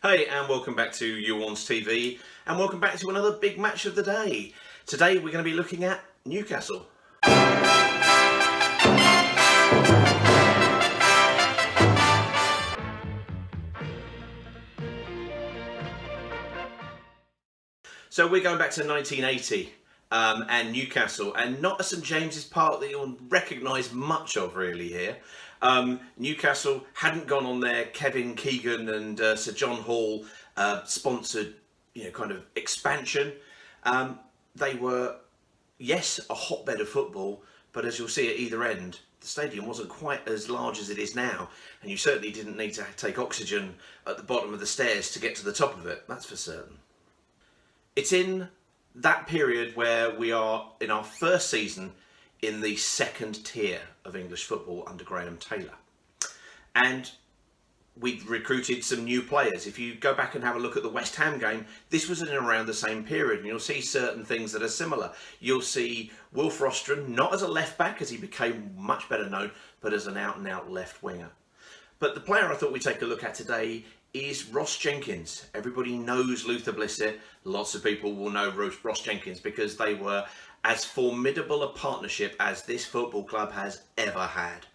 Hey, and welcome back to YouWants TV, and welcome back to another big match of the day. Today we're going to be looking at Newcastle. So we're going back to 1980 and Newcastle, and not a St James's Park that you'll recognise much of really here. Newcastle hadn't gone on their Kevin Keegan and Sir John Hall sponsored, kind of expansion. They were, yes, a hotbed of football, but as you'll see at either end, the stadium wasn't quite as large as it is now, and you certainly didn't need to take oxygen at the bottom of the stairs to get to the top of it, that's for certain. It's in that period where we are in our first season in the second tier of English football under Graham Taylor. And we recruited some new players. If you go back and have a look at the West Ham game, this was in and around the same period, and you'll see certain things that are similar. You'll see Wilf Rostron, not as a left back, as he became much better known, but as an out and out left winger. But the player I thought we'd take a look at today is Ross Jenkins. Everybody knows Luther Blissett. Lots of people will know Ross Jenkins because they were as formidable a partnership as this football club has ever had.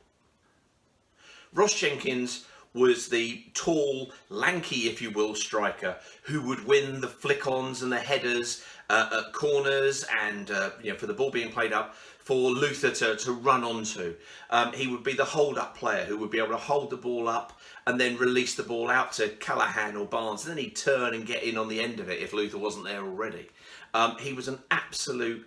Ross Jenkins was the tall, lanky, if you will, striker who would win the flick-ons and the headers at corners and for the ball being played up for Luther to run onto. He would be the hold-up player who would be able to hold the ball up and then release the ball out to Callaghan or Barnes, and then he'd turn and get in on the end of it if Luther wasn't there already. He was an absolute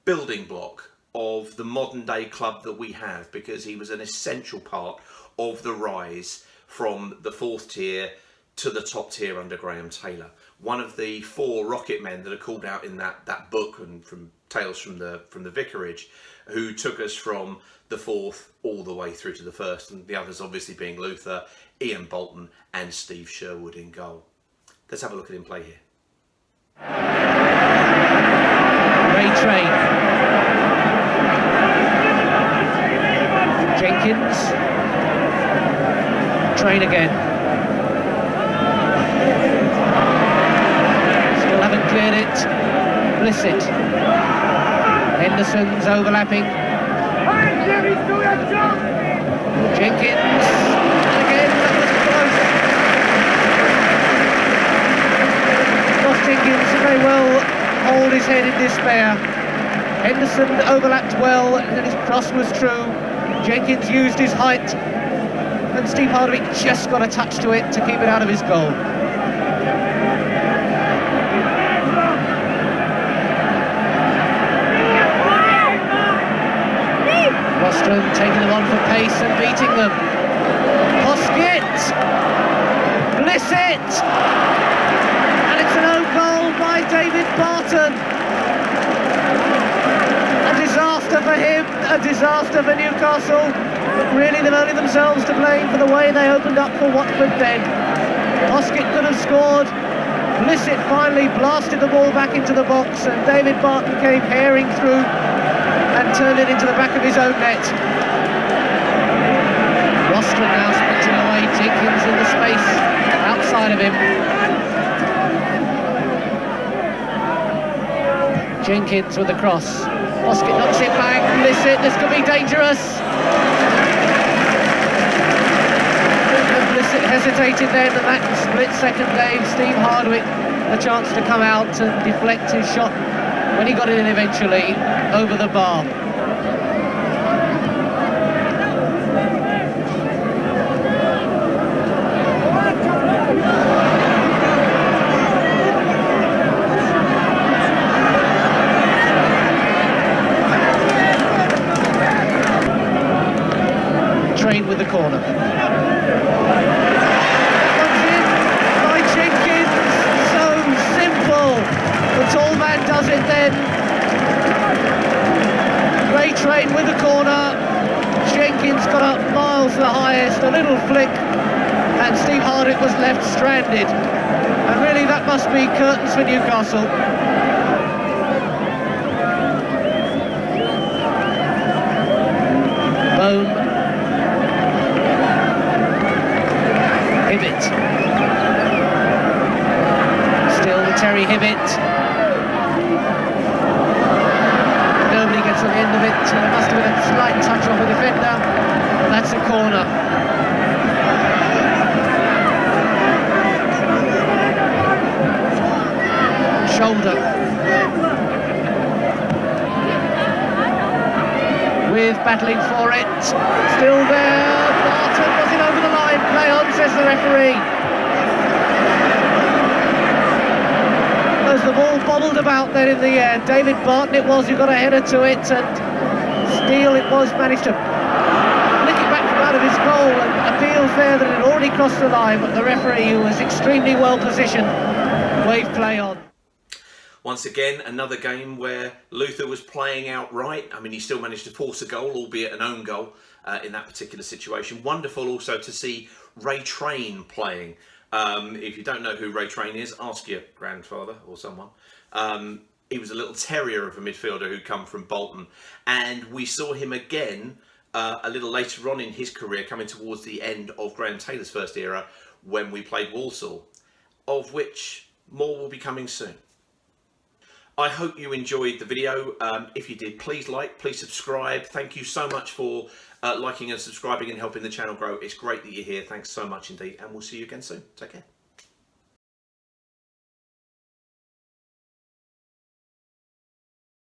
building block of the modern day club that we have, because he was an essential part of the rise from the fourth tier to the top tier under Graham Taylor. One of the four rocket men that are called out in that book and from Tales from the Vicarage, who took us from the fourth all the way through to the first, and the others obviously being Luther, Ian Bolton and Steve Sherwood in goal. Let's have a look at him play here. Great train. Jenkins. Train again. Still haven't cleared it. Blissett. Henderson's overlapping. Jenkins. Again, that was close. Ross Jenkins may well hold his head in despair. Henderson overlapped well, and his cross was true. Jenkins used his height, and Steve Hardwick just got a touch to it to keep it out of his goal. Rostron taking them on for pace and beating them. Poskett! Blissett! And it's an own goal by David Barton. A disaster for him, a disaster for Newcastle, but really they've only themselves to blame for the way they opened up for Watford then. Poskett could have scored. Blissett finally blasted the ball back into the box, and David Barton came herring through and turned it into the back of his own net. Rostron now sprinting away, Jenkins in the space outside of him. Jenkins with the cross. Poskett knocks it back. Blissett, this could be dangerous. And Blissett hesitated then, and that split second gave Steve Hardwick a chance to come out and deflect his shot when he got it in eventually over the bar. Train with the corner. Comes in by Jenkins. So simple. The tall man does it then. Great train with the corner. Jenkins got up miles the highest, a little flick, and Steve Hardwick was left stranded. And really that must be curtains for Newcastle. Bone. Hibbett. Terry Hibbett. Nobody gets on the end of it. There must have been a slight touch off a defender. That's a corner. Shoulder. With battling for it. Still there. Barton, was it over the line? Play on, says the referee. As the ball bobbled about then in the air, David Barton it was who got a header to it, and Steele it was managed to flick it back from out of his goal, and appeals there that it had already crossed the line, but the referee, who was extremely well positioned, waved play on. Once again, another game where Luther was playing outright. I mean, he still managed to force a goal, albeit an own goal in that particular situation. Wonderful also to see Ray Train playing. If you don't know who Ray Train is, ask your grandfather or someone. He was a little terrier of a midfielder who'd come from Bolton. And we saw him again a little later on in his career, coming towards the end of Graham Taylor's first era, when we played Walsall, of which more will be coming soon. I hope you enjoyed the video. If you did, please like, please subscribe. Thank you so much for liking and subscribing and helping the channel grow. It's great that you're here. Thanks so much indeed. And we'll see you again soon. Take care.